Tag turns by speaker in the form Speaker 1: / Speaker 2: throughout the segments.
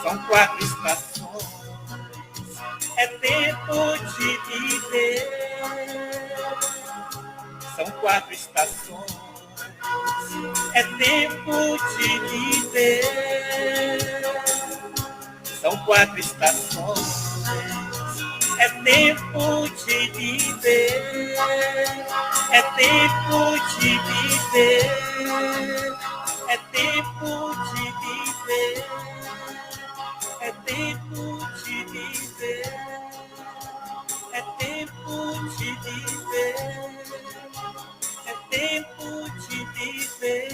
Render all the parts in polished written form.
Speaker 1: São 4 estações, é tempo de viver. São 4 estações, é tempo de viver. São 4 estações, é tempo de viver. É tempo de viver. É tempo de viver. É tempo de viver. É tempo de viver. É tempo de viver.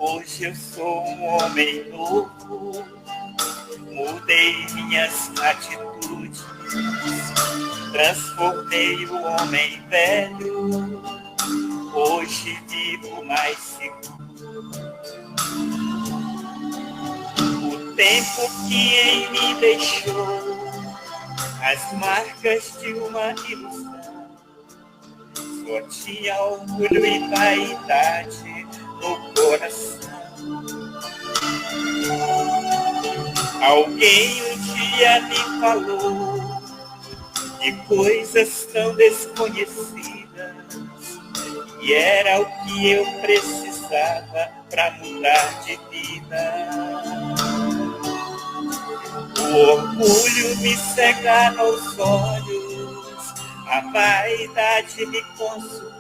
Speaker 1: Hoje eu sou um homem novo, mudei minhas atitudes, transformei o homem velho, hoje vivo mais seguro. O tempo que em mim deixou as marcas de uma ilusão, só tinha orgulho e vaidade no coração. Alguém um dia me falou de coisas tão desconhecidas, e era o que eu precisava para mudar de vida. O orgulho me cegava os olhos, a vaidade me consumia.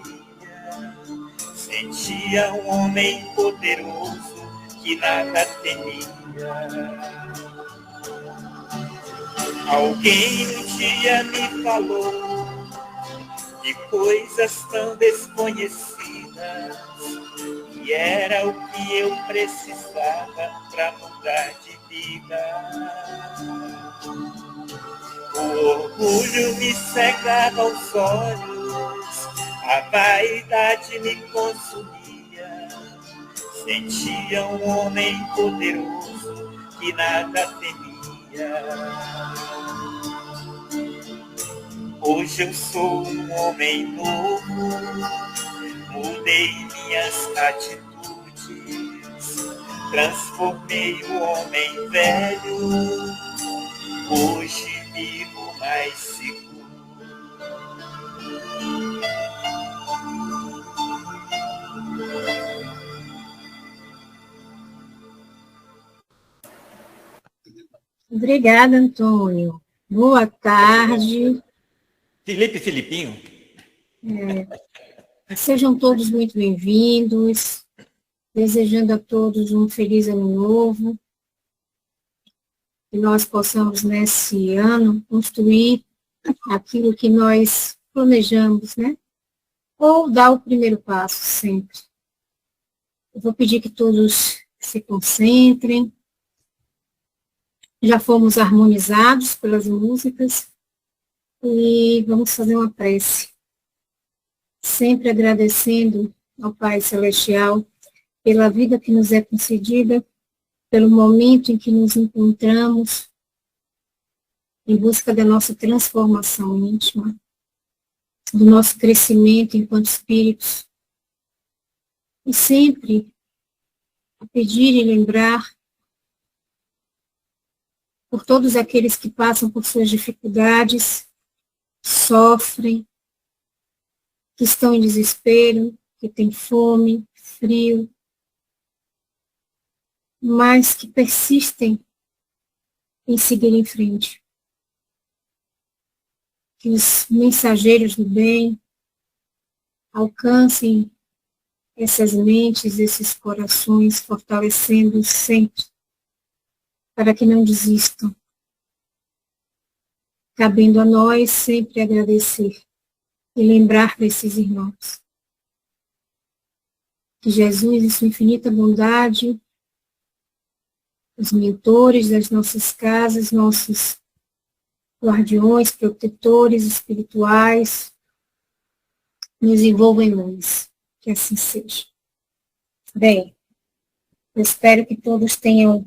Speaker 1: Sentia um homem poderoso que nada temia. Alguém um dia me falou de coisas tão desconhecidas, e era o que eu precisava para mudar de vida. O orgulho me cegava os olhos, a vaidade me consumia. Sentia um homem poderoso que nada temia. Hoje eu sou um homem novo, mudei minhas atitudes, transformei o homem velho, hoje vivo mais seguro.
Speaker 2: Obrigada, Antônio. Boa tarde.
Speaker 1: Filipinho.
Speaker 2: Sejam todos muito bem-vindos. Desejando a todos um feliz ano novo. Que nós possamos, nesse ano, construir aquilo que nós planejamos, né? Ou dar o primeiro passo sempre. Eu vou pedir que todos se concentrem. Já fomos harmonizados pelas músicas e vamos fazer uma prece. Sempre agradecendo ao Pai Celestial pela vida que nos é concedida, pelo momento em que nos encontramos em busca da nossa transformação íntima, do nosso crescimento enquanto espíritos. E sempre a pedir e lembrar por todos aqueles que passam por suas dificuldades, sofrem, que estão em desespero, que têm fome, frio, mas que persistem em seguir em frente. Que os mensageiros do bem alcancem essas mentes, esses corações, fortalecendo sempre, para que não desistam. Cabendo a nós sempre agradecer e lembrar desses irmãos. Que Jesus, em sua infinita bondade, os mentores das nossas casas, nossos guardiões, protetores espirituais, nos envolvam em luz. Que assim seja. Bem, eu espero que todos tenham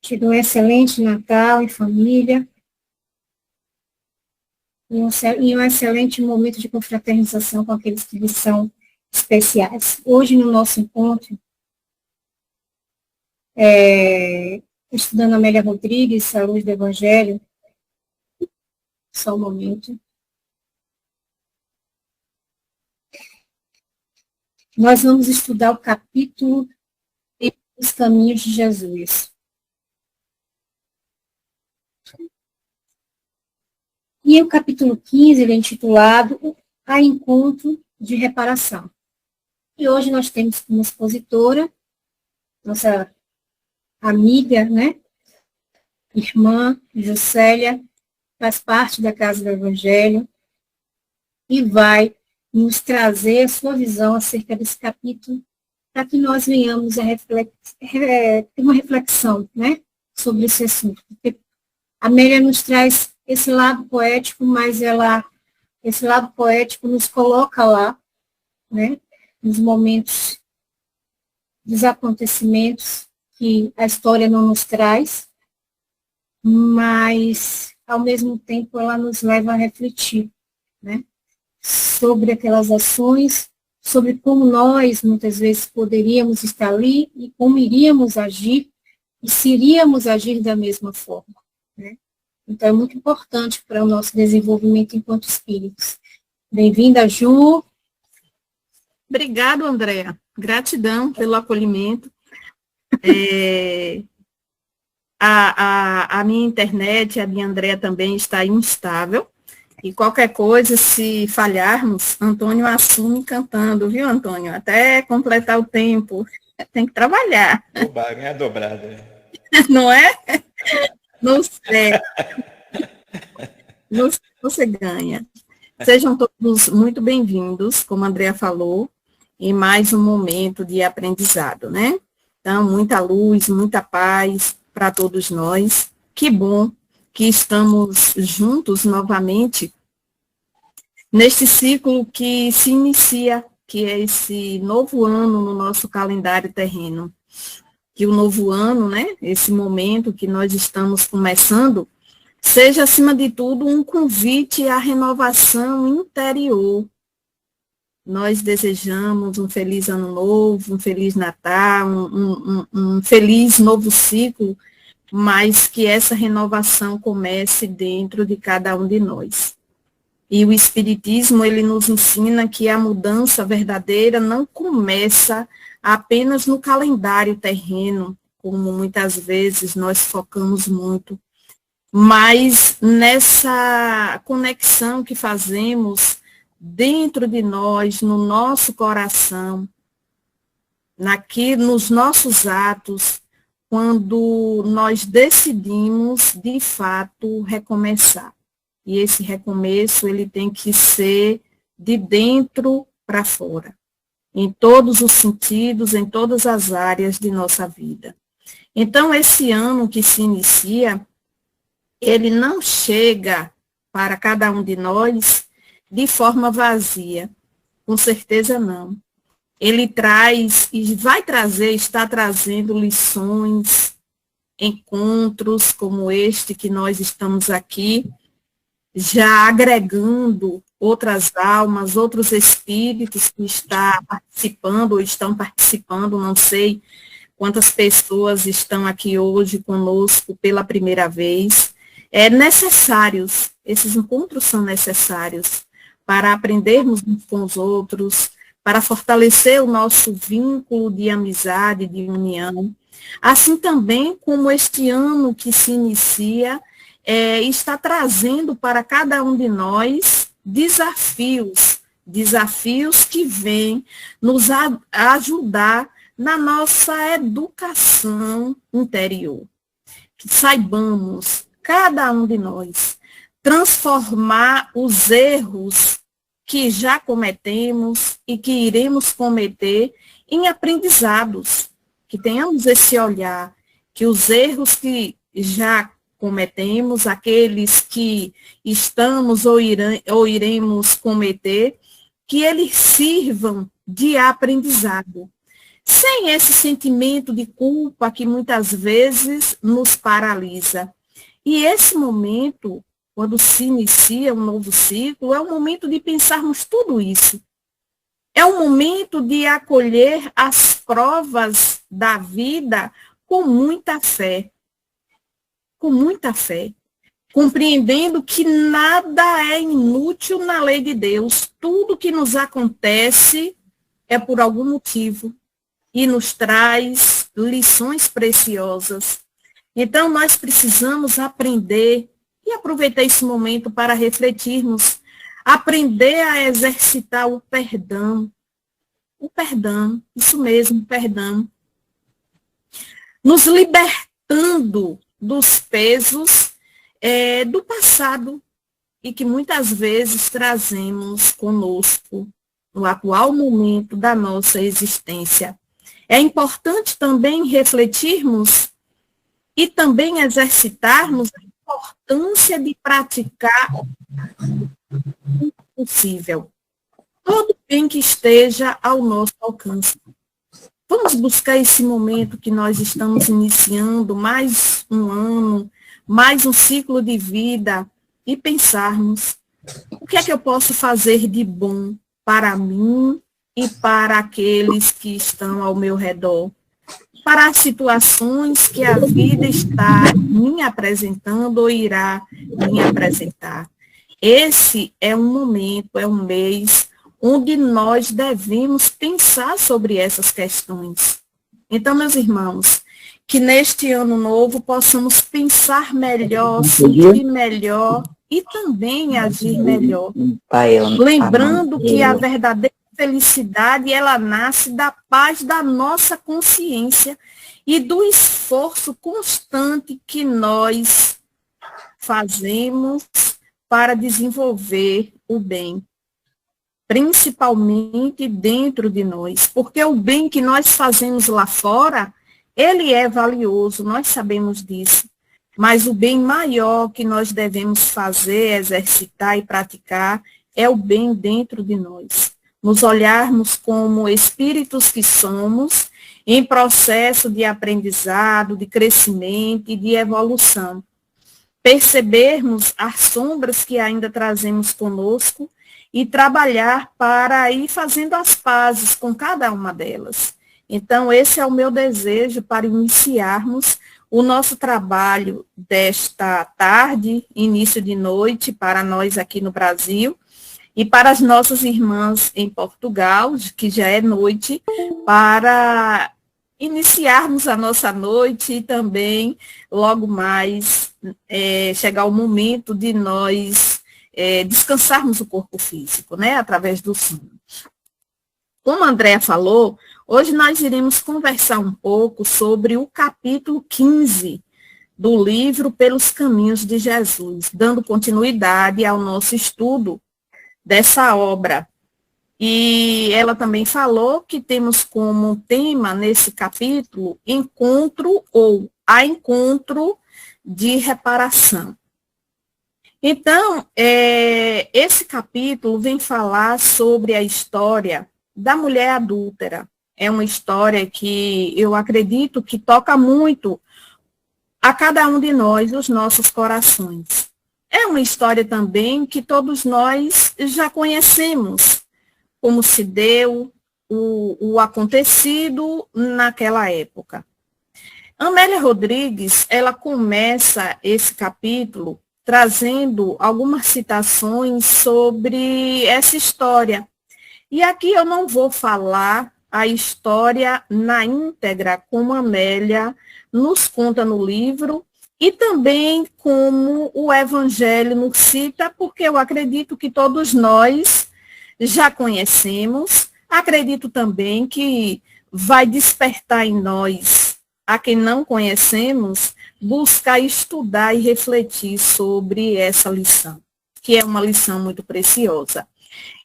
Speaker 2: tido um excelente Natal em família e um excelente momento de confraternização com aqueles que lhes são especiais. Hoje, no nosso encontro, estudando Amélia Rodrigues, A Luz do Evangelho, só um momento. Nós vamos estudar o capítulo Os Caminhos de Jesus. E o capítulo 15, ele é intitulado A Encontro de Reparação. E hoje nós temos como expositora, nossa amiga, né, irmã Juscelia, faz parte da Casa do Evangelho, e vai nos trazer a sua visão acerca desse capítulo, para que nós venhamos a ter uma reflexão, né, sobre esse assunto. Porque a Amélia nos traz esse lado poético, mas esse lado poético nos coloca lá, né, nos momentos dos acontecimentos que a história não nos traz, mas, ao mesmo tempo, ela nos leva a refletir, né, sobre aquelas ações, sobre como nós, muitas vezes, poderíamos estar ali e como iríamos agir, e se iríamos agir da mesma forma, né. Então, é muito importante para o nosso desenvolvimento enquanto espíritos. Bem-vinda, Ju.
Speaker 3: Obrigado, Andréa. Gratidão pelo acolhimento. A minha internet, a minha Andréa também está instável. E qualquer coisa, se falharmos, Antônio assume cantando, viu, Antônio? Até completar o tempo. Tem que trabalhar.
Speaker 1: Ganha dobrada.
Speaker 3: Não é? Não sei. Você ganha. Sejam todos muito bem-vindos, como a Andréa falou, em mais um momento de aprendizado, né? Então, muita luz, muita paz para todos nós. Que bom que estamos juntos novamente neste ciclo que se inicia, que é esse novo ano no nosso calendário terreno. Que o novo ano, né, esse momento que nós estamos começando, seja, acima de tudo, um convite à renovação interior. Nós desejamos um feliz ano novo, um feliz Natal, um feliz novo ciclo, mas que essa renovação comece dentro de cada um de nós. E o Espiritismo, ele nos ensina que a mudança verdadeira não começa apenas no calendário terreno, como muitas vezes nós focamos muito, mas nessa conexão que fazemos dentro de nós, no nosso coração, nos nossos atos, quando nós decidimos, de fato, recomeçar. E esse recomeço, ele tem que ser de dentro para fora, em todos os sentidos, em todas as áreas de nossa vida. Então, esse ano que se inicia, ele não chega para cada um de nós de forma vazia, com certeza não. Ele traz e vai trazer, está trazendo lições, encontros como este que nós estamos aqui, já agregando outras almas, outros espíritos que estão participando ou estão participando, não sei quantas pessoas estão aqui hoje conosco pela primeira vez. Esses encontros são necessários para aprendermos uns com os outros, para fortalecer o nosso vínculo de amizade, de união. Assim também como este ano que se inicia, está trazendo para cada um de nós desafios que vêm nos ajudar na nossa educação interior. Que saibamos, cada um de nós, transformar os erros que já cometemos e que iremos cometer em aprendizados, que tenhamos esse olhar, que os erros que já cometemos, aqueles que estamos ou iremos cometer, que eles sirvam de aprendizado, sem esse sentimento de culpa que muitas vezes nos paralisa. E esse momento, quando se inicia um novo ciclo, é o momento de pensarmos tudo isso. É o momento de acolher as provas da vida com muita fé. Com muita fé. Compreendendo que nada é inútil na lei de Deus. Tudo que nos acontece é por algum motivo e nos traz lições preciosas. Então, nós precisamos aprender e aproveitar esse momento para refletirmos, aprender a exercitar o perdão. O perdão, isso mesmo, perdão. Nos libertando dos pesos do passado e que muitas vezes trazemos conosco no atual momento da nossa existência. É importante também refletirmos e também exercitarmos a importância de praticar o possível. Todo bem que esteja ao nosso alcance. Vamos buscar esse momento que nós estamos iniciando, mais um ano, mais um ciclo de vida, e pensarmos o que é que eu posso fazer de bom para mim e para aqueles que estão ao meu redor, para as situações que a vida está me apresentando ou irá me apresentar. Esse é um momento, é um mês onde nós devemos pensar sobre essas questões. Então, meus irmãos, que neste ano novo possamos pensar melhor, sentir melhor e também agir melhor. Lembrando que a verdadeira felicidade, ela nasce da paz da nossa consciência e do esforço constante que nós fazemos para desenvolver o bem, principalmente dentro de nós, porque o bem que nós fazemos lá fora, ele é valioso, nós sabemos disso, mas o bem maior que nós devemos fazer, exercitar e praticar é o bem dentro de nós. Nos olharmos como espíritos que somos, em processo de aprendizado, de crescimento e de evolução. Percebermos as sombras que ainda trazemos conosco e trabalhar para ir fazendo as pazes com cada uma delas. Então, esse é o meu desejo para iniciarmos o nosso trabalho desta tarde, início de noite, para nós aqui no Brasil, e para as nossas irmãs em Portugal, que já é noite, para iniciarmos a nossa noite e também, logo mais, chegar o momento de nós descansarmos o corpo físico, né, através do sono. Como a Andréa falou, hoje nós iremos conversar um pouco sobre o capítulo 15 do livro Pelos Caminhos de Jesus, dando continuidade ao nosso estudo dessa obra. E ela também falou que temos como tema nesse capítulo encontro ou a encontro de reparação. Então, esse capítulo vem falar sobre a história da mulher adúltera. É uma história que eu acredito que toca muito a cada um de nós, os nossos corações. É uma história também que todos nós já conhecemos, como se deu o acontecido naquela época. Amélia Rodrigues, ela começa esse capítulo trazendo algumas citações sobre essa história. E aqui eu não vou falar a história na íntegra, como a Amélia nos conta no livro, e também como o Evangelho nos cita, porque eu acredito que todos nós já conhecemos, acredito também que vai despertar em nós, a quem não conhecemos, buscar estudar e refletir sobre essa lição, que é uma lição muito preciosa.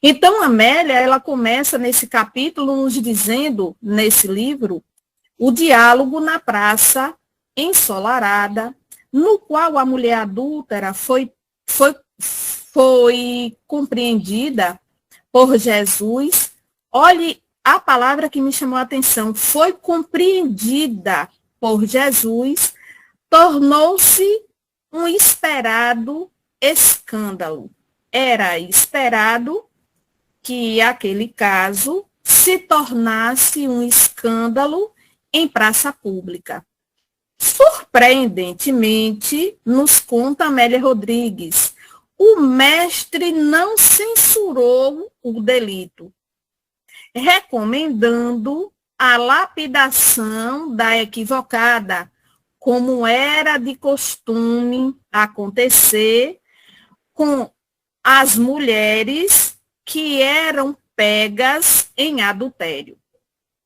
Speaker 3: Então, Amélia, ela começa nesse capítulo nos dizendo, nesse livro, o diálogo na praça ensolarada, no qual a mulher adúltera foi compreendida por Jesus. Olhe a palavra que me chamou a atenção, foi compreendida por Jesus, tornou-se um esperado escândalo. Era esperado que aquele caso se tornasse um escândalo em praça pública. Surpreendentemente, nos conta Amélia Rodrigues, o mestre não censurou o delito, recomendando a lapidação da equivocada, como era de costume acontecer com as mulheres que eram pegas em adultério.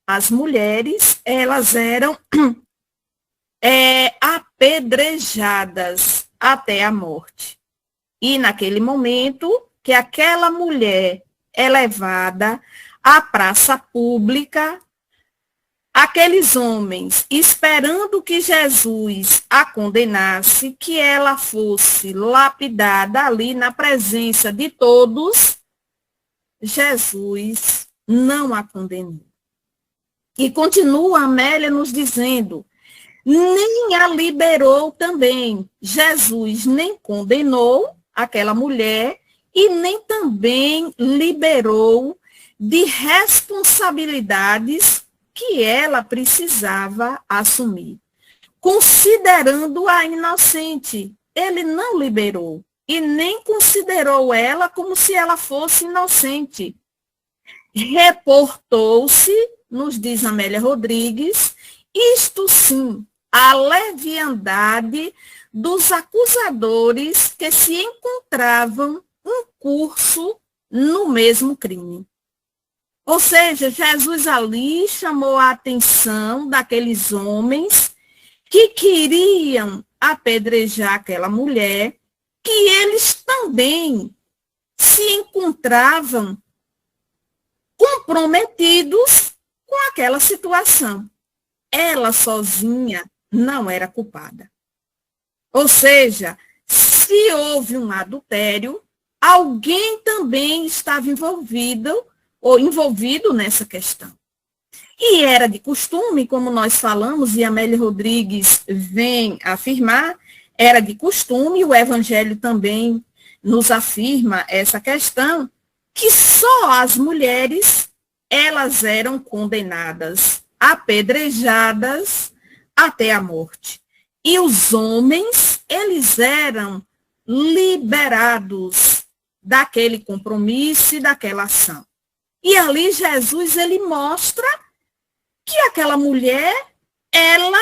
Speaker 3: As mulheres, elas eram apedrejadas até a morte. E naquele momento que aquela mulher é levada à praça pública, aqueles homens, esperando que Jesus a condenasse, que ela fosse lapidada ali na presença de todos, Jesus não a condenou. E continua Amélia nos dizendo, nem a liberou também. Jesus nem condenou aquela mulher e nem também liberou de responsabilidades que ela precisava assumir. Considerando-a inocente, ele não liberou e nem considerou ela como se ela fosse inocente. Reportou-se, nos diz Amélia Rodrigues, isto sim, a leviandade dos acusadores que se encontravam em curso no mesmo crime. Ou seja, Jesus ali chamou a atenção daqueles homens que queriam apedrejar aquela mulher, que eles também se encontravam comprometidos com aquela situação. Ela sozinha não era culpada. Ou seja, se houve um adultério, alguém também estava envolvido nessa questão. E era de costume, como nós falamos, e Amélia Rodrigues vem afirmar, era de costume, o Evangelho também nos afirma essa questão, que só as mulheres, elas eram condenadas, apedrejadas até a morte. E os homens, eles eram liberados daquele compromisso e daquela ação. E ali Jesus, ele mostra que aquela mulher, ela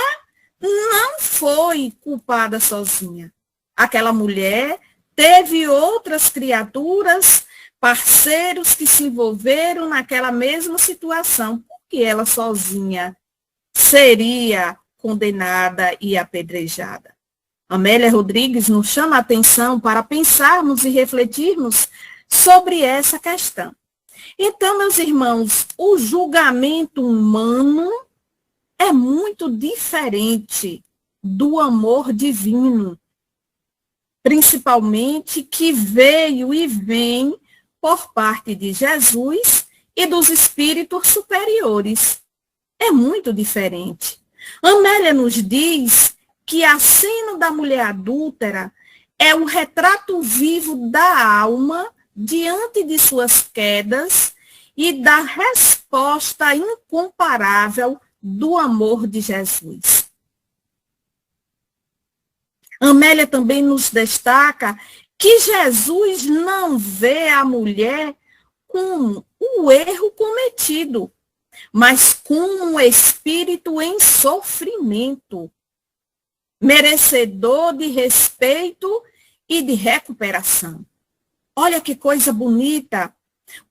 Speaker 3: não foi culpada sozinha. Aquela mulher teve outras criaturas, parceiros que se envolveram naquela mesma situação, porque ela sozinha seria condenada e apedrejada. Amélia Rodrigues nos chama a atenção para pensarmos e refletirmos sobre essa questão. Então, meus irmãos, o julgamento humano é muito diferente do amor divino, principalmente que veio e vem por parte de Jesus e dos espíritos superiores. É muito diferente. Amélia nos diz que a cena da mulher adúltera é um retrato vivo da alma diante de suas quedas e da resposta incomparável do amor de Jesus. Amélia também nos destaca que Jesus não vê a mulher com o erro cometido, mas com um espírito em sofrimento, merecedor de respeito e de recuperação. Olha que coisa bonita.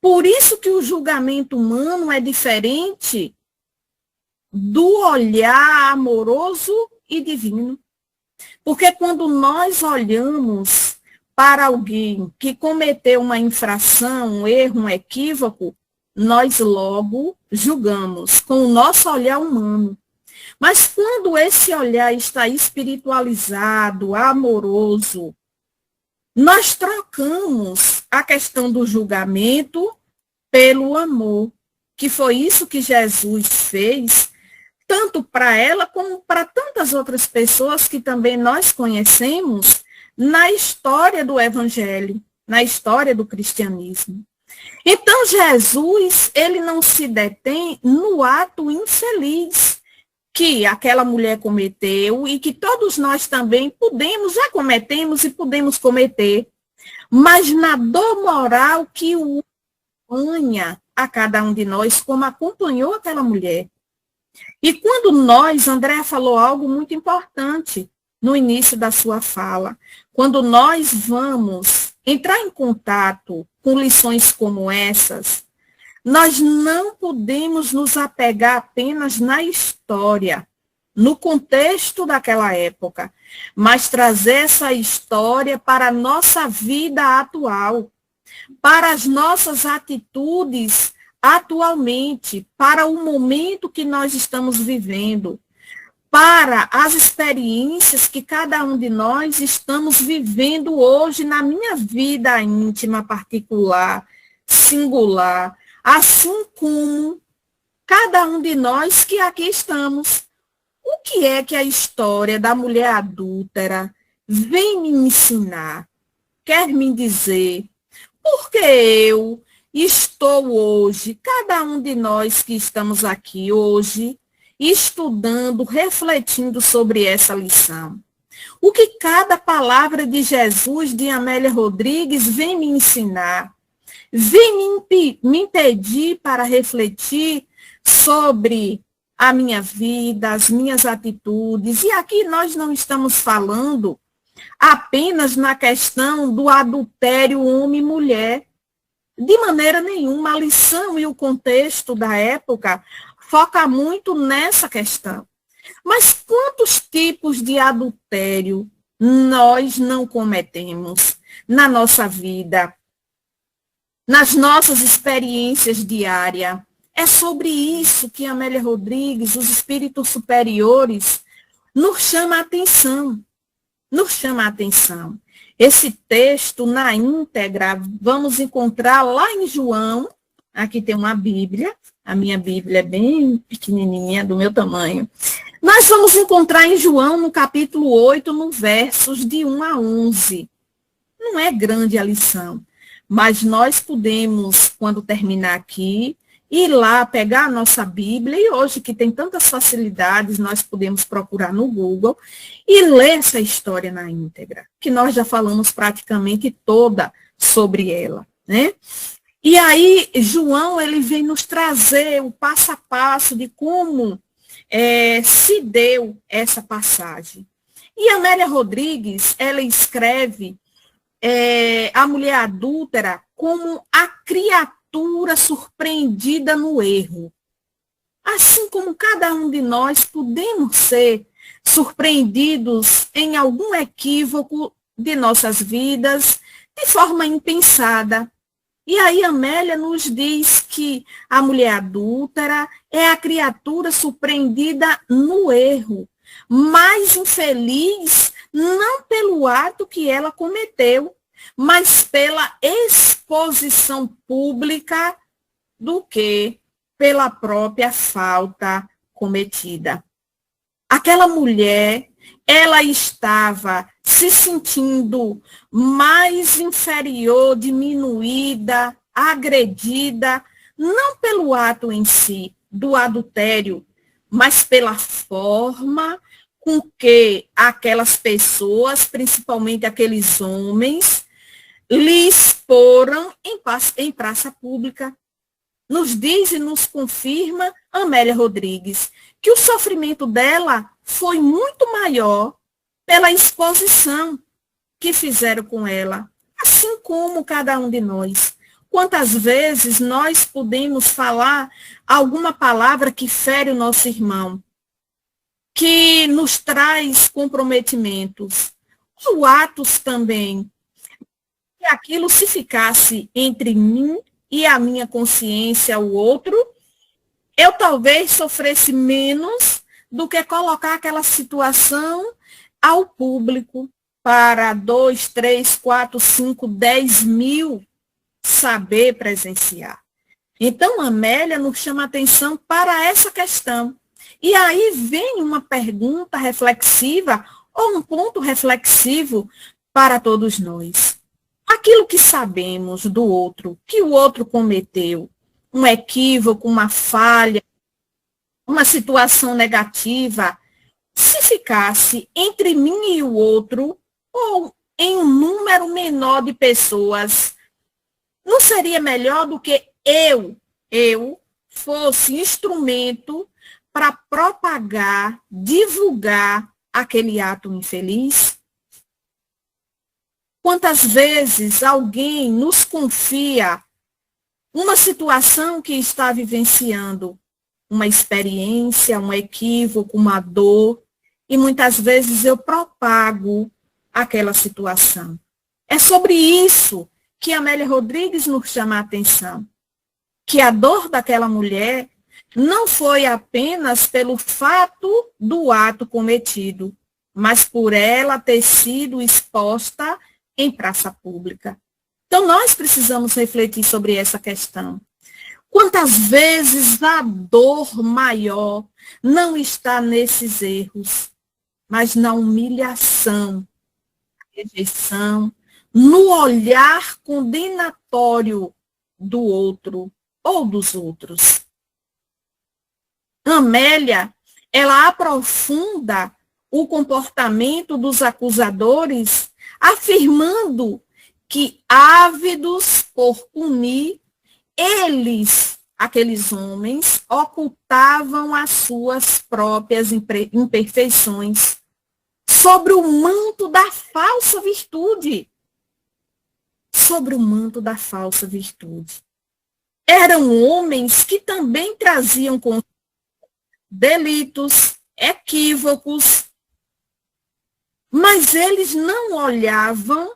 Speaker 3: Por isso que o julgamento humano é diferente do olhar amoroso e divino. Porque quando nós olhamos para alguém que cometeu uma infração, um erro, um equívoco, nós logo julgamos com o nosso olhar humano. Mas quando esse olhar está espiritualizado, amoroso, nós trocamos a questão do julgamento pelo amor, que foi isso que Jesus fez, tanto para ela como para tantas outras pessoas que também nós conhecemos na história do Evangelho, na história do cristianismo. Então, Jesus, ele não se detém no ato infeliz que aquela mulher cometeu e que todos nós também já cometemos e podemos cometer, mas na dor moral que o acompanha a cada um de nós, como acompanhou aquela mulher. E quando Andréa falou algo muito importante no início da sua fala, quando nós vamos entrar em contato com lições como essas, nós não podemos nos apegar apenas na história, no contexto daquela época, mas trazer essa história para a nossa vida atual, para as nossas atitudes atualmente, para o momento que nós estamos vivendo, para as experiências que cada um de nós estamos vivendo hoje na minha vida íntima, particular, singular, assim como cada um de nós que aqui estamos. O que é que a história da mulher adúltera vem me ensinar? Quer me dizer? Porque eu estou hoje, cada um de nós que estamos aqui hoje, estudando, refletindo sobre essa lição. O que cada palavra de Jesus, de Amélia Rodrigues, vem me ensinar? Vem me impedir para refletir sobre a minha vida, as minhas atitudes. E aqui nós não estamos falando apenas na questão do adultério homem-mulher. De maneira nenhuma, a lição e o contexto da época foca muito nessa questão. Mas quantos tipos de adultério nós não cometemos na nossa vida, nas nossas experiências diárias? É sobre isso que Amélia Rodrigues, os espíritos superiores, nos chama a atenção. Nos chama a atenção. Esse texto, na íntegra, vamos encontrar lá em João. Aqui tem uma Bíblia. A minha Bíblia é bem pequenininha, do meu tamanho. Nós vamos encontrar em João, no capítulo 8, no versos de 1 a 11. Não é grande a lição, mas nós podemos, quando terminar aqui, ir lá, pegar a nossa Bíblia, e hoje que tem tantas facilidades, nós podemos procurar no Google e ler essa história na íntegra, que nós já falamos praticamente toda sobre ela, né? E aí, João, ele vem nos trazer o passo a passo de como se deu essa passagem. E a Amélia Rodrigues, ela escreve a mulher adúltera como a criatura surpreendida no erro. Assim como cada um de nós podemos ser surpreendidos em algum equívoco de nossas vidas, de forma impensada. E aí Amélia nos diz que a mulher adúltera é a criatura surpreendida no erro, mas infeliz não pelo ato que ela cometeu, mas pela exposição pública do que pela própria falta cometida. Aquela mulher, ela estava se sentindo mais inferior, diminuída, agredida, não pelo ato em si, do adultério, mas pela forma com que aquelas pessoas, principalmente aqueles homens, lhe exporam em praça pública. Nos diz e nos confirma Amélia Rodrigues que o sofrimento dela foi muito maior pela exposição que fizeram com ela, assim como cada um de nós. Quantas vezes nós podemos falar alguma palavra que fere o nosso irmão, que nos traz comprometimentos, ou atos também, aquilo, se ficasse entre mim e a minha consciência, o outro, eu talvez sofresse menos do que colocar aquela situação ao público para 2, 3, 4, 5, 10 mil saber presenciar. Então, a Amélia nos chama a atenção para essa questão. E aí vem uma pergunta reflexiva ou um ponto reflexivo para todos nós. Aquilo que sabemos do outro, que o outro cometeu, um equívoco, uma falha, uma situação negativa, se ficasse entre mim e o outro, ou em um número menor de pessoas, não seria melhor do que eu fosse instrumento para propagar, divulgar aquele ato infeliz? Quantas vezes alguém nos confia uma situação que está vivenciando, uma experiência, um equívoco, uma dor, e muitas vezes eu propago aquela situação. É sobre isso que Amélia Rodrigues nos chama a atenção, que a dor daquela mulher não foi apenas pelo fato do ato cometido, mas por ela ter sido exposta em praça pública. Então, nós precisamos refletir sobre essa questão. Quantas vezes a dor maior não está nesses erros, mas na humilhação, na rejeição, no olhar condenatório do outro ou dos outros. Amélia, ela aprofunda o comportamento dos acusadores, afirmando que, ávidos por punir, eles, aqueles homens, ocultavam as suas próprias imperfeições sobre o manto da falsa virtude. Sobre o manto da falsa virtude. Eram homens que também traziam com delitos, equívocos, mas eles não olhavam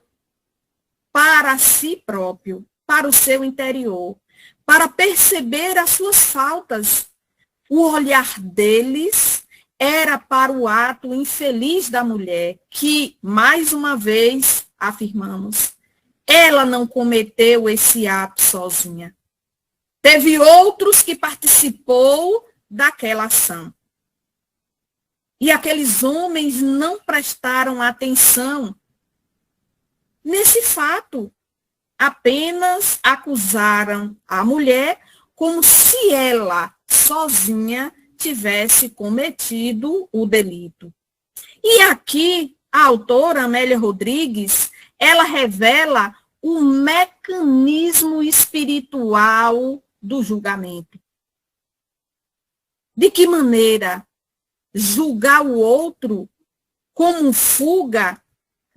Speaker 3: para si próprio, para o seu interior, para perceber as suas faltas. O olhar deles era para o ato infeliz da mulher, que, mais uma vez, afirmamos, ela não cometeu esse ato sozinha. Teve outros que participou daquela ação. E aqueles homens não prestaram atenção nesse fato. Apenas acusaram a mulher como se ela, sozinha, tivesse cometido o delito. E aqui, a autora Amélia Rodrigues, ela revela o mecanismo espiritual do julgamento. De que maneira julgar o outro como fuga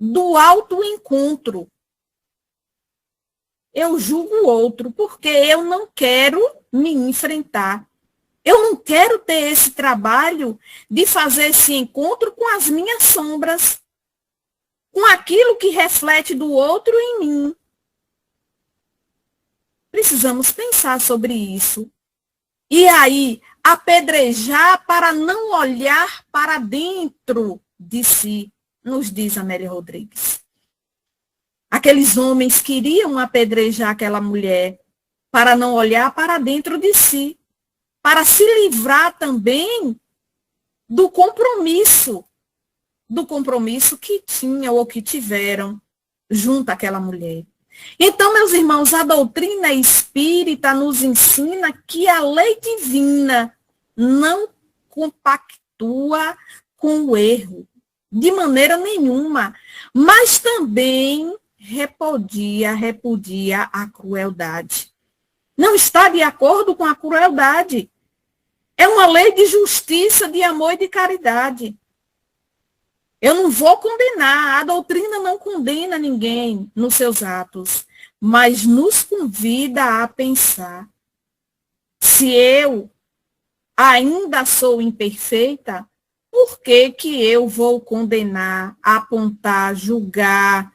Speaker 3: do autoencontro? Eu julgo o outro porque eu não quero me enfrentar. Eu não quero ter esse trabalho de fazer esse encontro com as minhas sombras, com aquilo que reflete do outro em mim. Precisamos pensar sobre isso. E aí, apedrejar para não olhar para dentro de si, nos diz Amélia Rodrigues. Aqueles homens queriam apedrejar aquela mulher para não olhar para dentro de si, para se livrar também do compromisso que tinham ou que tiveram junto àquela mulher. Então, meus irmãos, a doutrina espírita nos ensina que a lei divina não compactua com o erro, de maneira nenhuma, mas também repudia a crueldade. Não está de acordo com a crueldade. É uma lei de justiça, de amor e de caridade. Eu não vou condenar, a doutrina não condena ninguém nos seus atos, mas nos convida a pensar. Se eu ainda sou imperfeita, por que que eu vou condenar, apontar, julgar,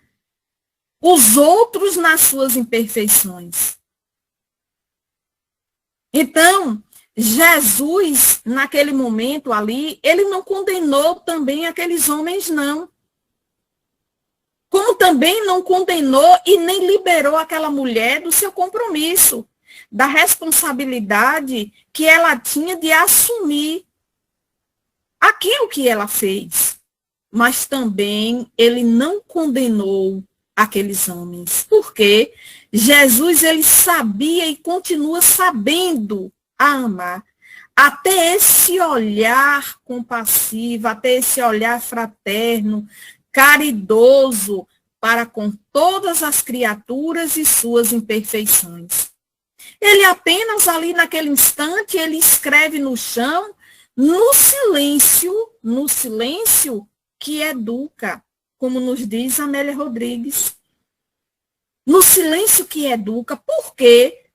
Speaker 3: os outros nas suas imperfeições. Então, Jesus, naquele momento ali, ele não condenou também aqueles homens, não. Como também não condenou e nem liberou aquela mulher do seu compromisso, da responsabilidade que ela tinha de assumir aquilo que ela fez. Mas também ele não condenou aqueles homens, porque Jesus, ele sabia e continua sabendo a amar. Até esse olhar compassivo, até esse olhar fraterno, caridoso para com todas as criaturas e suas imperfeições. Ele apenas ali naquele instante, ele escreve no chão, no silêncio que educa, como nos diz Amélia Rodrigues. No silêncio que educa. Por quê?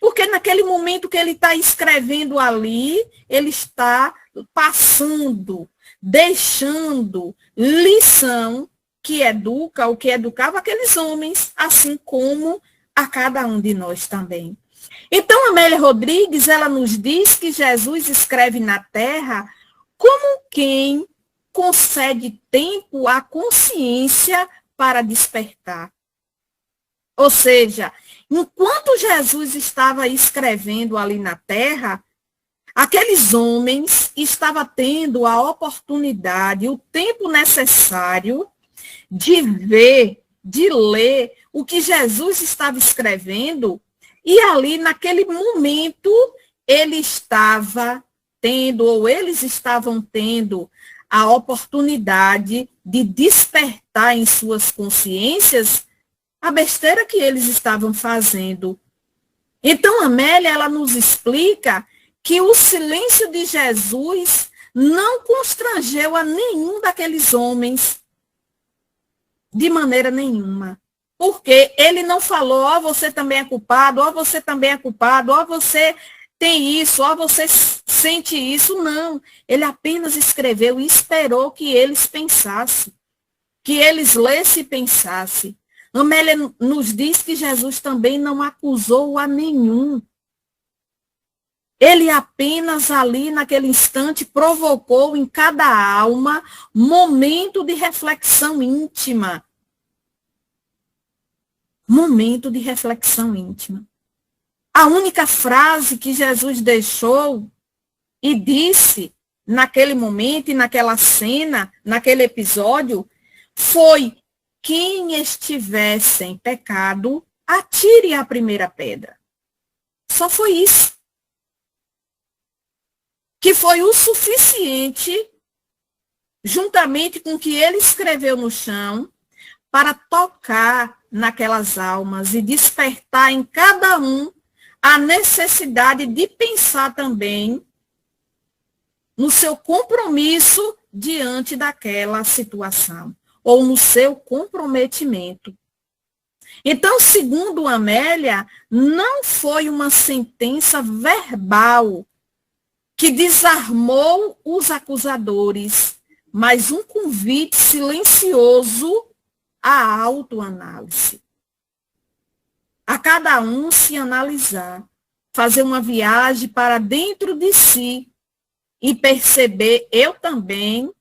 Speaker 3: Porque naquele momento que ele está escrevendo ali, ele está passando, deixando lição que educa, o que educava aqueles homens, assim como a cada um de nós também. Então, Amélia Rodrigues, ela nos diz que Jesus escreve na terra como quem concede tempo à consciência para despertar. Ou seja, enquanto Jesus estava escrevendo ali na terra, aqueles homens estavam tendo a oportunidade, o tempo necessário de ver, de ler o que Jesus estava escrevendo, e ali, naquele momento, ele estava tendo, ou eles estavam tendo, a oportunidade de despertar em suas consciências a besteira que eles estavam fazendo. Então, Amélia, ela nos explica que o silêncio de Jesus não constrangeu a nenhum daqueles homens de maneira nenhuma. Porque ele não falou, ó, você também é culpado, ó, você também é culpado, ó, você tem isso, ó, você sente isso. Não. Ele apenas escreveu e esperou que eles pensassem, que eles lessem e pensassem. Amélia nos diz que Jesus também não acusou a nenhum. Ele apenas ali, naquele instante, provocou em cada alma momento de reflexão íntima. Momento de reflexão íntima. A única frase que Jesus deixou e disse naquele momento e naquela cena, naquele episódio, foi: quem estiver sem pecado, atire a primeira pedra. Só foi isso. Que foi o suficiente, juntamente com o que ele escreveu no chão, para tocar naquelas almas e despertar em cada um a necessidade de pensar também no seu compromisso diante daquela situação, ou no seu comprometimento. Então, segundo Amélia, não foi uma sentença verbal que desarmou os acusadores, mas um convite silencioso à autoanálise. A cada um se analisar, fazer uma viagem para dentro de si e perceber: eu também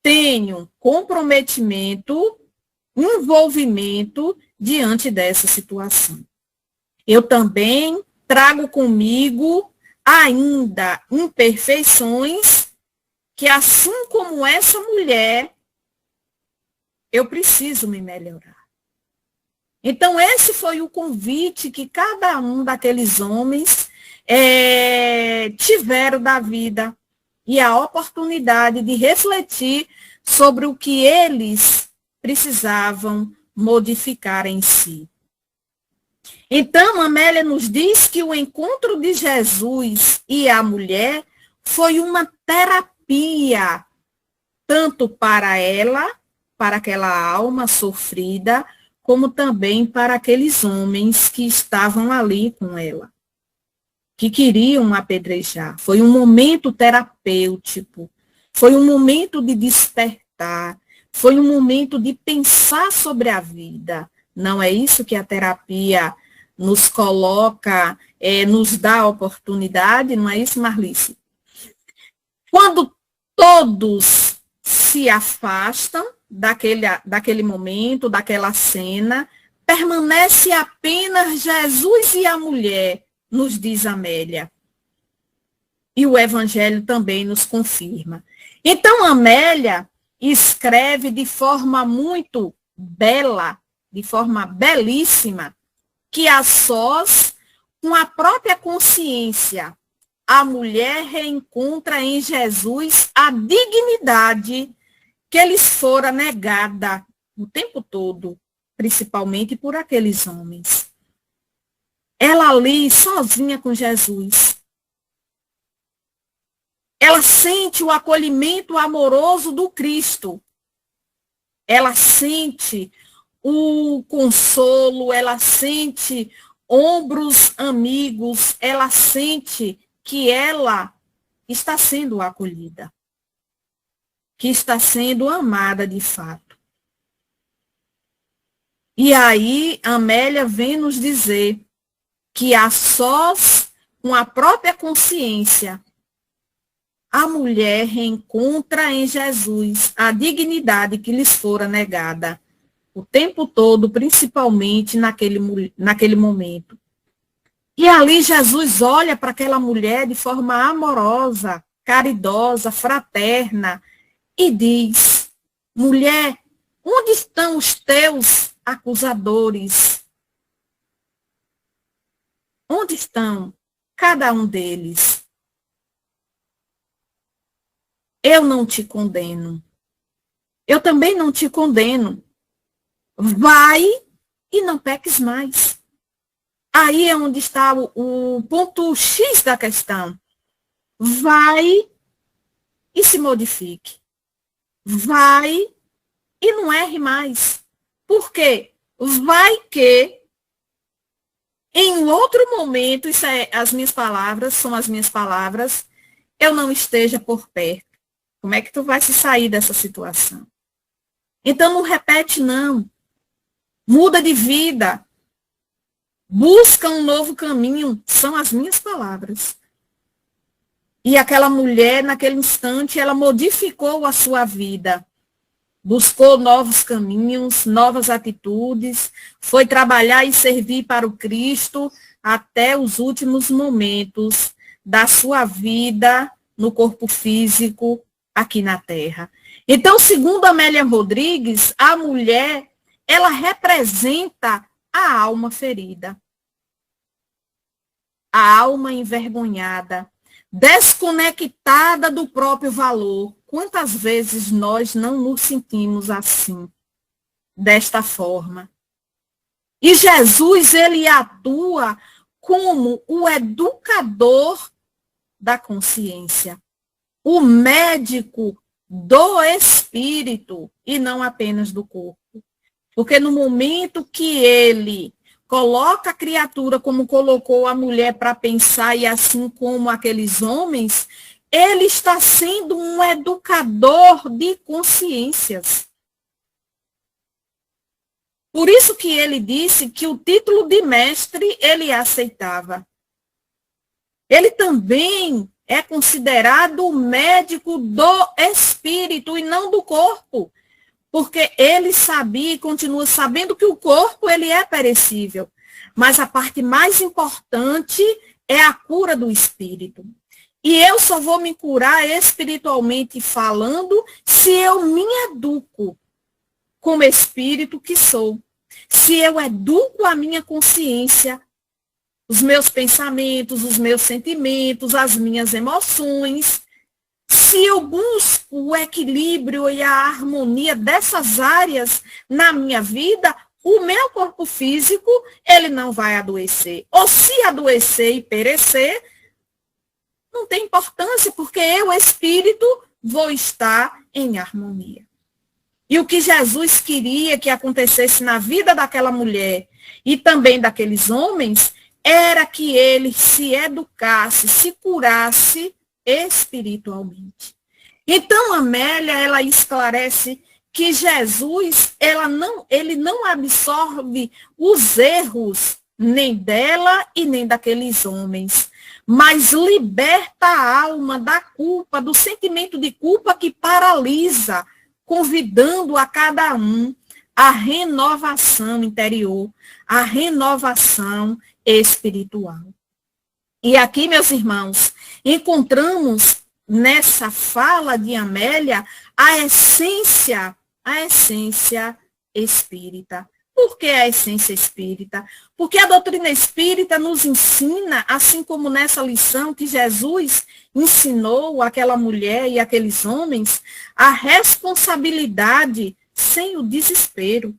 Speaker 3: tenho comprometimento, envolvimento diante dessa situação. Eu também trago comigo ainda imperfeições que, assim como essa mulher, eu preciso me melhorar. Então, esse foi o convite que cada um daqueles homens tiveram da vida e a oportunidade de refletir sobre o que eles precisavam modificar em si. Então, Amélia nos diz que o encontro de Jesus e a mulher foi uma terapia, tanto para ela, para aquela alma sofrida, como também para aqueles homens que estavam ali com ela, que queriam apedrejar. Foi um momento terapêutico, foi um momento de despertar, Foi um momento de pensar sobre a vida. Não é isso que a terapia nos coloca, nos dá a oportunidade, não é isso, Marlice? Quando todos se afastam daquele momento, daquela cena, permanece apenas Jesus e a mulher, nos diz Amélia. E o Evangelho também nos confirma. Então, Amélia escreve de forma muito bela, de forma belíssima, que a sós, com a própria consciência, a mulher reencontra em Jesus a dignidade que lhes fora negada o tempo todo, principalmente por aqueles homens. Ela ali, sozinha com Jesus, ela sente o acolhimento amoroso do Cristo. Ela sente o consolo, ela sente ombros amigos, ela sente que ela está sendo acolhida, que está sendo amada de fato. E aí, Amélia vem nos dizer que a sós, com a própria consciência, a mulher reencontra em Jesus a dignidade que lhes fora negada o tempo todo, principalmente naquele momento. E ali Jesus olha para aquela mulher de forma amorosa, caridosa, fraterna, e diz: mulher, onde estão os teus acusadores? Onde estão cada um deles? Eu não te condeno. Eu também não te condeno. Vai e não peques mais. Aí é onde está o ponto X da questão. Vai e se modifique. Vai e não erre mais. Por quê? Vai que em outro momento, isso é as minhas palavras, são as minhas palavras, eu não esteja por perto. Como é que tu vai se sair dessa situação? Então não repete, não. Muda de vida. Busca um novo caminho. São as minhas palavras. E aquela mulher, naquele instante, ela modificou a sua vida. Buscou novos caminhos, novas atitudes. Foi trabalhar e servir para o Cristo até os últimos momentos da sua vida no corpo físico, aqui na Terra. Então, segundo Amélia Rodrigues, a mulher, ela representa a alma ferida, a alma envergonhada, desconectada do próprio valor. Quantas vezes nós não nos sentimos assim, desta forma? E Jesus, ele atua como o educador da consciência, o médico do espírito e não apenas do corpo. Porque no momento que ele coloca a criatura como colocou a mulher para pensar e assim como aqueles homens, ele está sendo um educador de consciências. Por isso que ele disse que o título de mestre ele aceitava. Ele também é considerado o médico do espírito e não do corpo, porque ele sabia e continua sabendo que o corpo ele é perecível, mas a parte mais importante é a cura do espírito. E eu só vou me curar espiritualmente falando se eu me educo como espírito que sou, se eu educo a minha consciência, os meus pensamentos, os meus sentimentos, as minhas emoções, se eu busco o equilíbrio e a harmonia dessas áreas na minha vida, o meu corpo físico, ele não vai adoecer. Ou se adoecer e perecer, não tem importância, porque eu, espírito, vou estar em harmonia. E o que Jesus queria que acontecesse na vida daquela mulher e também daqueles homens, era que ele se educasse, se curasse espiritualmente. Então, Amélia, ela esclarece que Jesus, ele não absorve os erros nem dela e nem daqueles homens, mas liberta a alma da culpa, do sentimento de culpa que paralisa, convidando a cada um a renovação interior, a renovação espiritual. E aqui, meus irmãos, encontramos nessa fala de Amélia a essência espírita. Por que a essência espírita? Porque a doutrina espírita nos ensina, assim como nessa lição que Jesus ensinou àquela mulher e àqueles homens, a responsabilidade sem o desespero.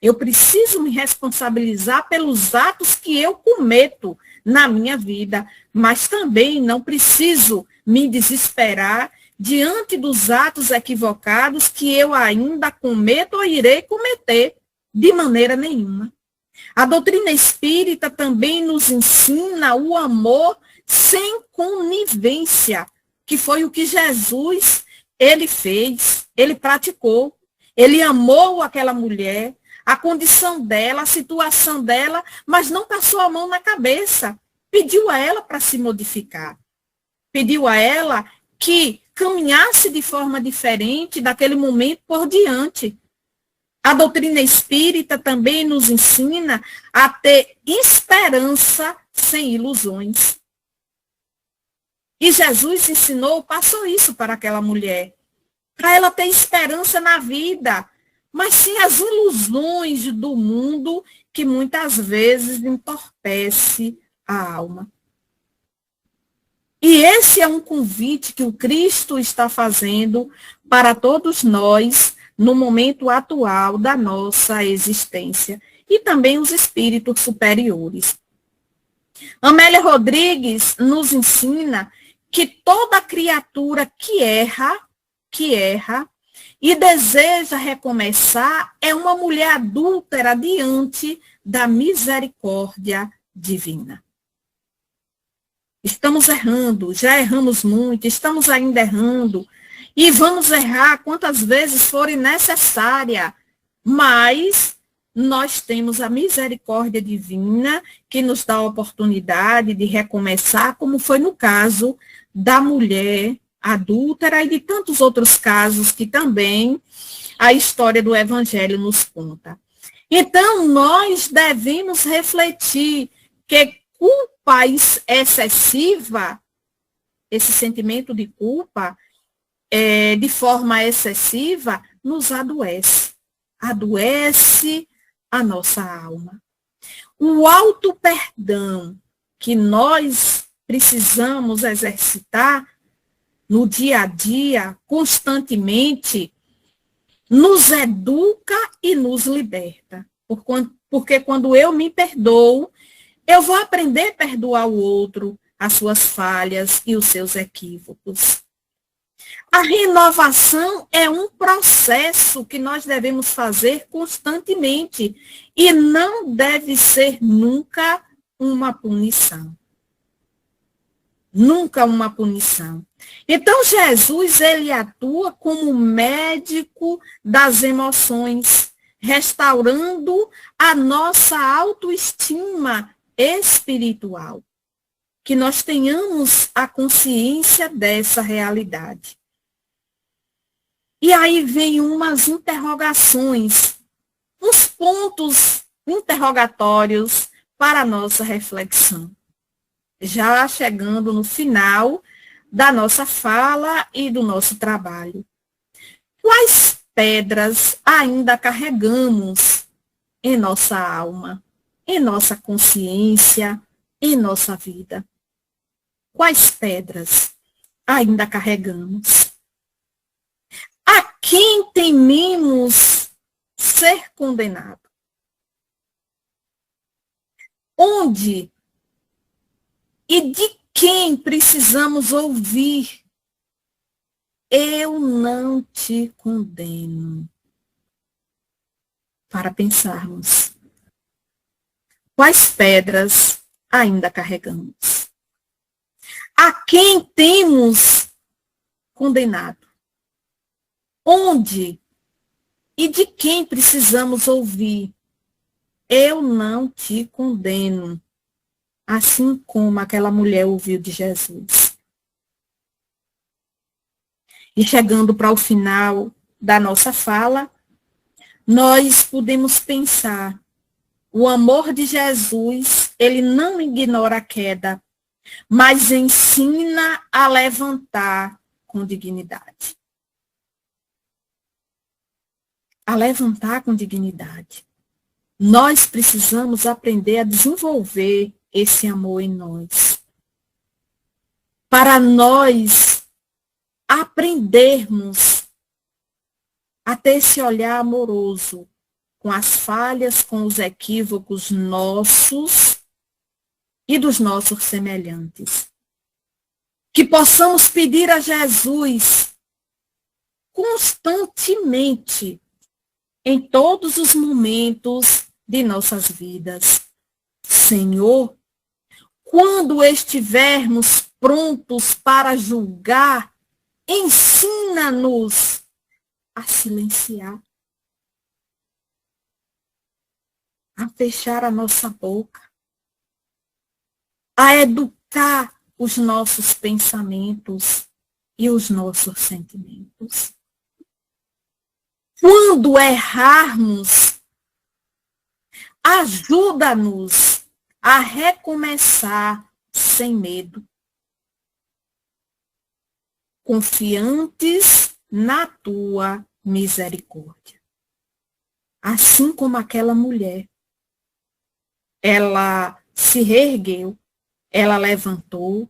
Speaker 3: Eu preciso me responsabilizar pelos atos que eu cometo na minha vida, mas também não preciso me desesperar diante dos atos equivocados que eu ainda cometo ou irei cometer de maneira nenhuma. A doutrina espírita também nos ensina o amor sem conivência, que foi o que Jesus, ele fez, ele praticou. Ele amou aquela mulher, a condição dela, a situação dela, mas não passou a mão na cabeça. Pediu a ela para se modificar. Pediu a ela que caminhasse de forma diferente daquele momento por diante. A doutrina espírita também nos ensina a ter esperança sem ilusões. E Jesus ensinou, passou isso para aquela mulher, para ela ter esperança na vida, mas sem as ilusões do mundo que muitas vezes entorpece a alma. E esse é um convite que o Cristo está fazendo para todos nós no momento atual da nossa existência e também os espíritos superiores. Amélia Rodrigues nos ensina que toda criatura que erra e deseja recomeçar é uma mulher adúltera diante da misericórdia divina. Estamos errando, já erramos muito, estamos ainda errando, e vamos errar quantas vezes forem necessárias, mas nós temos a misericórdia divina que nos dá a oportunidade de recomeçar, como foi no caso da mulher adúltera e de tantos outros casos que também a história do Evangelho nos conta. Então, nós devemos refletir que culpa excessiva, esse sentimento de culpa, de forma excessiva, nos adoece. Adoece a nossa alma. O auto-perdão que nós precisamos exercitar no dia a dia, constantemente, nos educa e nos liberta. Porque quando eu me perdoo, eu vou aprender a perdoar o outro, as suas falhas e os seus equívocos. A renovação é um processo que nós devemos fazer constantemente e não deve ser nunca uma punição. Nunca uma punição. Então, Jesus, ele atua como médico das emoções, restaurando a nossa autoestima espiritual. Que nós tenhamos a consciência dessa realidade. E aí vem umas interrogações, uns pontos interrogatórios para a nossa reflexão. Já chegando no final da nossa fala e do nosso trabalho. Quais pedras ainda carregamos em nossa alma, em nossa consciência, em nossa vida? Quais pedras ainda carregamos? A quem tememos ser condenado? Onde e de quem precisamos ouvir? Eu não te condeno. Para pensarmos. Quais pedras ainda carregamos? A quem temos condenado? Onde e de quem precisamos ouvir: eu não te condeno, assim como aquela mulher ouviu de Jesus. E chegando para o final da nossa fala, nós podemos pensar: o amor de Jesus, ele não ignora a queda, mas ensina a levantar com dignidade. A levantar com dignidade. Nós precisamos aprender a desenvolver esse amor em nós. Para nós aprendermos a ter esse olhar amoroso com as falhas, com os equívocos nossos e dos nossos semelhantes. Que possamos pedir a Jesus constantemente, em todos os momentos de nossas vidas: Senhor, quando estivermos prontos para julgar, ensina-nos a silenciar, a fechar a nossa boca, a educar os nossos pensamentos e os nossos sentimentos. Quando errarmos, ajuda-nos a recomeçar sem medo, confiantes na tua misericórdia. Assim como aquela mulher, ela se reergueu, ela levantou,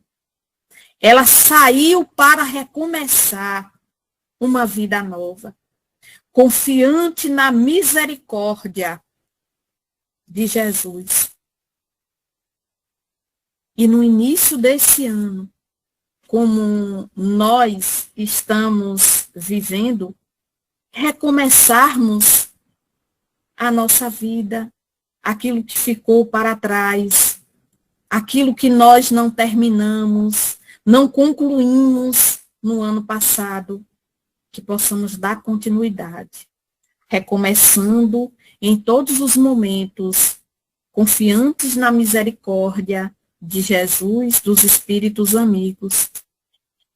Speaker 3: ela saiu para recomeçar uma vida nova, confiante na misericórdia de Jesus. E no início desse ano, como nós estamos vivendo, recomeçarmos a nossa vida, aquilo que ficou para trás, aquilo que nós não terminamos, não concluímos no ano passado, que possamos dar continuidade, recomeçando em todos os momentos, confiantes na misericórdia de Jesus, dos Espíritos amigos.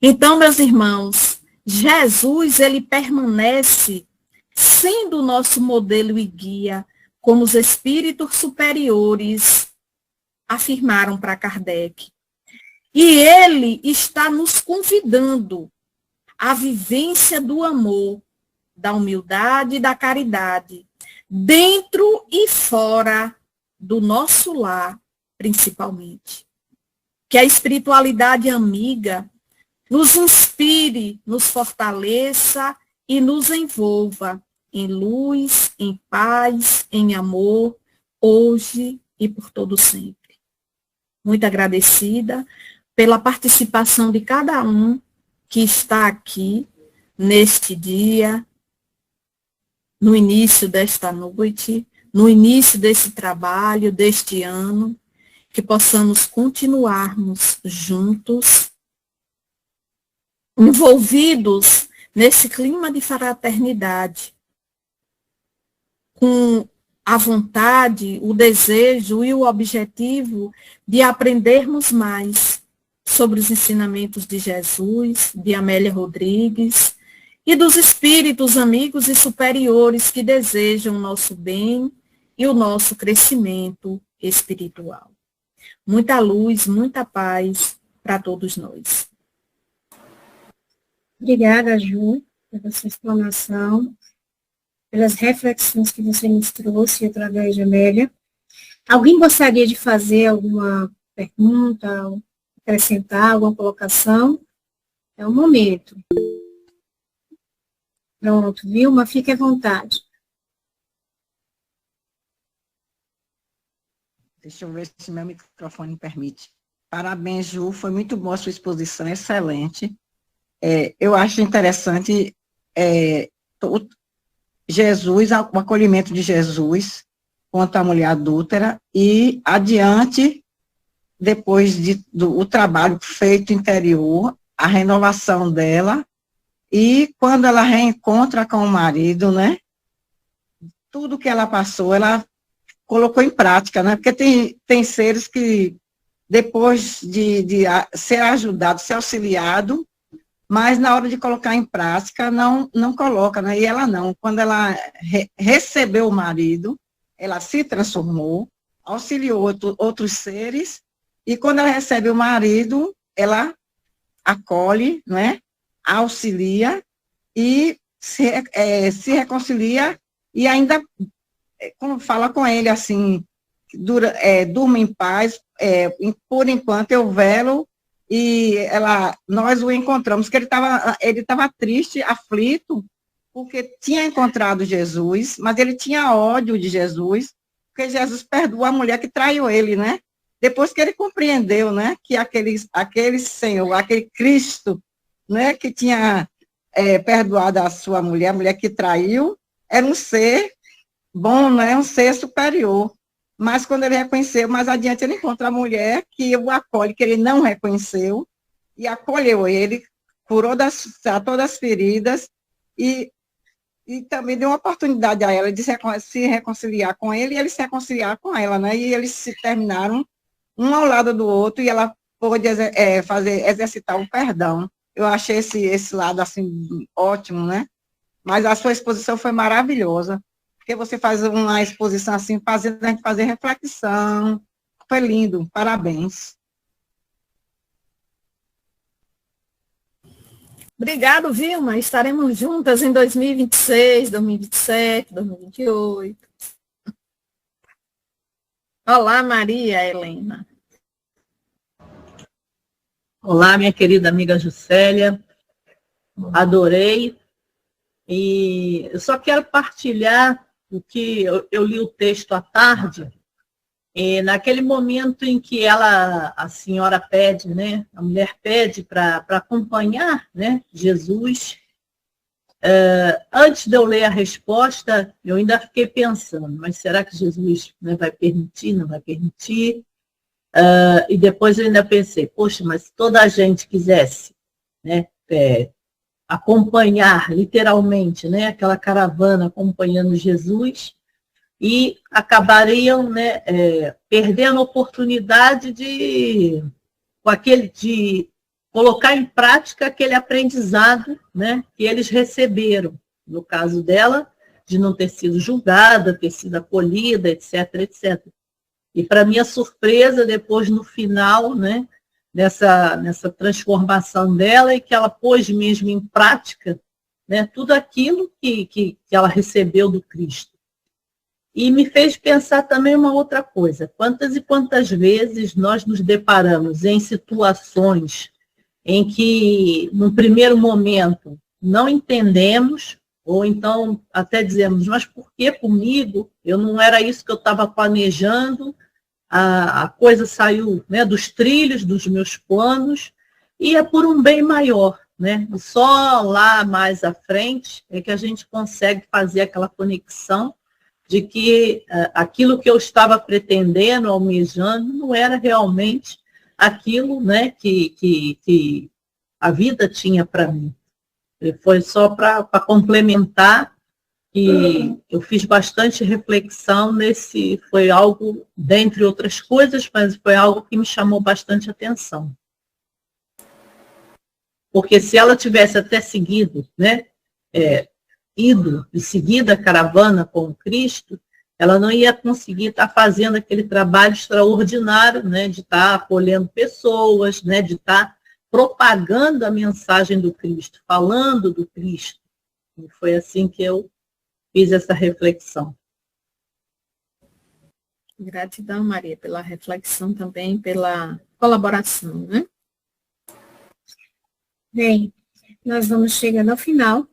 Speaker 3: Então, meus irmãos, Jesus, ele permanece sendo o nosso modelo e guia, como os Espíritos superiores afirmaram para Kardec. E ele está nos convidando à vivência do amor, da humildade e da caridade, dentro e fora do nosso lar, principalmente. Que a espiritualidade amiga nos inspire, nos fortaleça e nos envolva em luz, em paz, em amor, hoje e por todo sempre. Muito agradecida pela participação de cada um que está aqui neste dia, no início desta noite, no início desse trabalho, deste ano, que possamos continuarmos juntos, envolvidos nesse clima de fraternidade, com a vontade, o desejo e o objetivo de aprendermos mais sobre os ensinamentos de Jesus, de Amélia Rodrigues e dos espíritos amigos e superiores que desejam o nosso bem e o nosso crescimento espiritual. Muita luz, muita paz para todos nós.
Speaker 2: Obrigada, Ju, pela sua explanação, pelas reflexões que você nos trouxe através de Amélia. Alguém gostaria de fazer alguma pergunta, acrescentar alguma colocação? É o momento. Pronto, Vilma, fique à vontade.
Speaker 4: Deixa eu ver se meu microfone permite. Parabéns, Ju, foi muito boa a sua exposição, excelente. Eu acho interessante Jesus, o acolhimento de Jesus quanto à mulher adúltera e adiante, depois do trabalho feito interior, a renovação dela e quando ela reencontra com o marido, né? tudo que ela passou, ela colocou em prática, né? Porque tem seres que, depois de ser ajudado, ser auxiliado, mas na hora de colocar em prática, não coloca, né? E ela não. Quando ela recebeu o marido, ela se transformou, auxiliou outros seres, e quando ela recebe o marido, ela acolhe, né? Auxilia e se reconcilia e ainda fala com ele assim, durma em paz, por enquanto eu velo, e nós o encontramos, que ele tava triste, aflito, porque tinha encontrado Jesus, mas ele tinha ódio de Jesus, porque Jesus perdoou a mulher que traiu ele, né? Depois que ele compreendeu, né, que aquele Senhor, aquele Cristo, né, que tinha perdoado a mulher que traiu, era um ser bom, né, um ser superior. Mas quando ele reconheceu, mais adiante ele encontra a mulher que o acolhe, que ele não reconheceu, e acolheu ele, curou todas as feridas, e, e também deu uma oportunidade a ela de se reconciliar com ele, e ele se reconciliar com ela, né? E eles se terminaram um ao lado do outro, e ela pôde exercitar o perdão. Eu achei esse lado, assim, ótimo, né? Mas a sua exposição foi maravilhosa, porque você faz uma exposição assim, fazendo a gente fazer reflexão. Foi lindo, parabéns.
Speaker 3: Obrigado, Vilma. Estaremos juntas em 2026, 2027, 2028. Olá, Maria Helena.
Speaker 5: Olá, minha querida amiga Juscelia. Adorei. E eu só quero partilhar o que eu li o texto à tarde, e naquele momento em que a senhora pede, né, a mulher pede para acompanhar, né, Jesus. Antes de eu ler a resposta, eu ainda fiquei pensando, mas será que Jesus, né, vai permitir, não vai permitir? E depois eu ainda pensei, poxa, mas se toda a gente quisesse, né, acompanhar literalmente, né, aquela caravana acompanhando Jesus, e acabariam, né, perdendo a oportunidade de colocar em prática aquele aprendizado, né, que eles receberam. No caso dela, de não ter sido julgada, ter sido acolhida, etc, etc. E, para minha surpresa, depois, no final, né, nessa transformação dela, e que ela pôs mesmo em prática, né, tudo aquilo que ela recebeu do Cristo. E me fez pensar também uma outra coisa. Quantas e quantas vezes nós nos deparamos em situações em que, no primeiro momento, não entendemos, ou então até dizemos, mas por que comigo? Eu não era isso que eu estava planejando, a coisa saiu, né, dos trilhos dos meus planos, e é por um bem maior, né? Só lá mais à frente é que a gente consegue fazer aquela conexão de que aquilo que eu estava pretendendo, almejando, não era realmente aquilo, né, que a vida tinha para mim. Foi só para complementar, e eu fiz bastante reflexão foi algo, dentre outras coisas, mas foi algo que me chamou bastante atenção. Porque se ela tivesse até seguido, né, ido e seguido a caravana com Cristo, ela não ia conseguir estar fazendo aquele trabalho extraordinário, né, de estar acolhendo pessoas, né, de estar propagando a mensagem do Cristo, falando do Cristo. E foi assim que eu fiz essa reflexão.
Speaker 3: Gratidão, Maria, pela reflexão também, pela colaboração, né?
Speaker 2: Bem, nós vamos chegando ao final.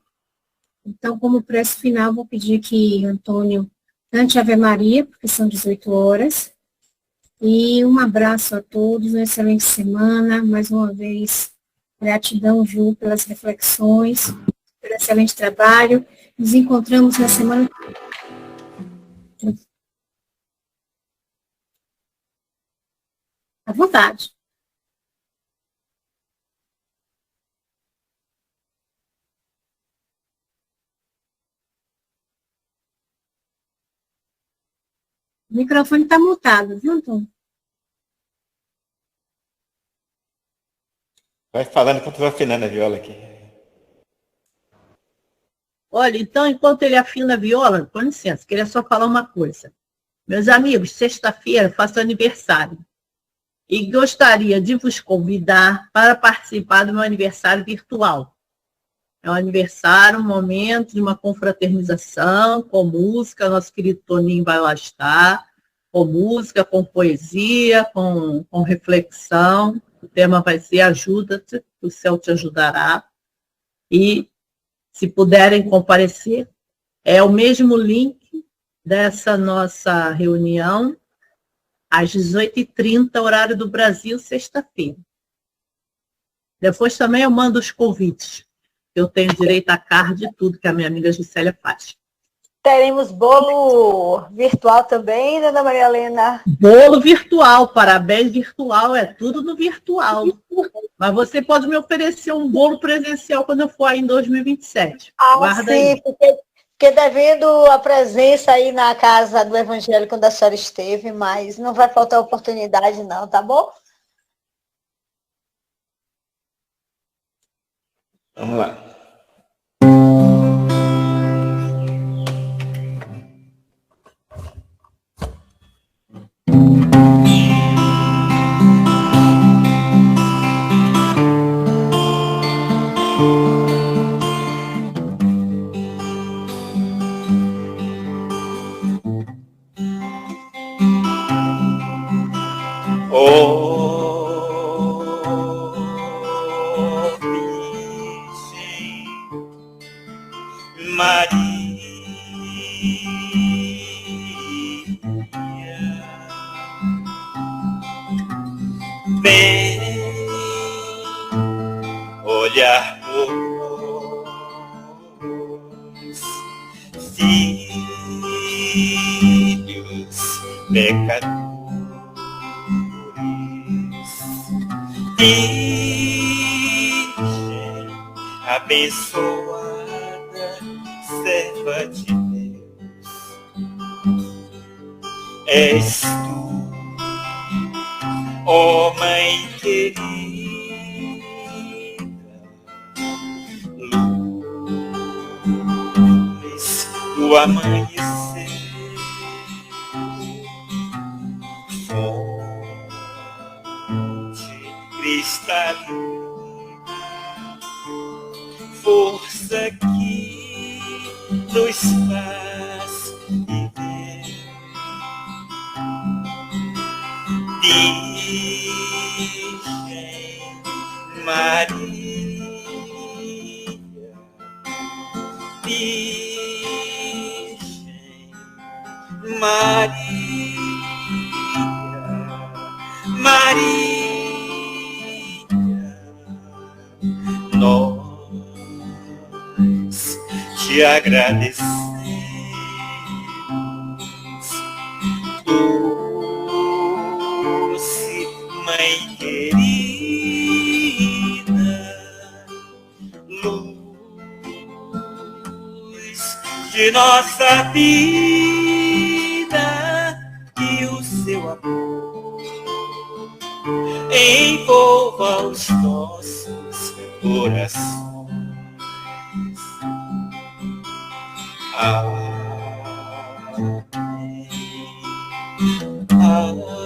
Speaker 2: Então, como preço final, vou pedir que Antônio cante Ave Maria, porque são 18 horas. E um abraço a todos, uma excelente semana. Mais uma vez, gratidão, Ju, pelas reflexões, pelo excelente trabalho. Nos encontramos na semana. À vontade. O microfone está mutado, viu, Tom?
Speaker 1: Vai falando enquanto eu vou afinando a viola aqui.
Speaker 5: Olha, então, enquanto ele afina a viola, com licença, queria só falar uma coisa. Meus amigos, sexta-feira faço aniversário. E gostaria de vos convidar para participar do meu aniversário virtual. É um aniversário, um momento de uma confraternização, com música, nosso querido Toninho vai lá estar, com música, com poesia, com reflexão. O tema vai ser Ajuda-te, o céu te ajudará. E, se puderem comparecer, é o mesmo link dessa nossa reunião, às 18h30, horário do Brasil, sexta-feira. Depois também eu mando os convites. Eu tenho direito a card e tudo que a minha amiga Gisélia faz.
Speaker 6: Teremos bolo virtual também, dona Maria Helena?
Speaker 5: Bolo virtual, parabéns virtual, é tudo no virtual. Mas você pode me oferecer um bolo presencial quando eu for aí em 2027. Guarda
Speaker 6: sim,
Speaker 5: aí.
Speaker 6: Fiquei devendo a presença aí na casa do Evangelho quando a senhora esteve, mas não vai faltar oportunidade não, tá bom?
Speaker 1: Vamos lá. Virgem Maria, vem olhar por nós, filhos pecadores. Virgem abençoada, serva de Deus, és tu, ó Mãe querida, luz do amanhecer, cristalina, força que nos faz viver. Virgem Maria, Virgem Maria, Maria, nós te agradecemos, doce Mãe querida, luz de nossa vida, que o seu amor envolva os nossos corações. Amém. Amém.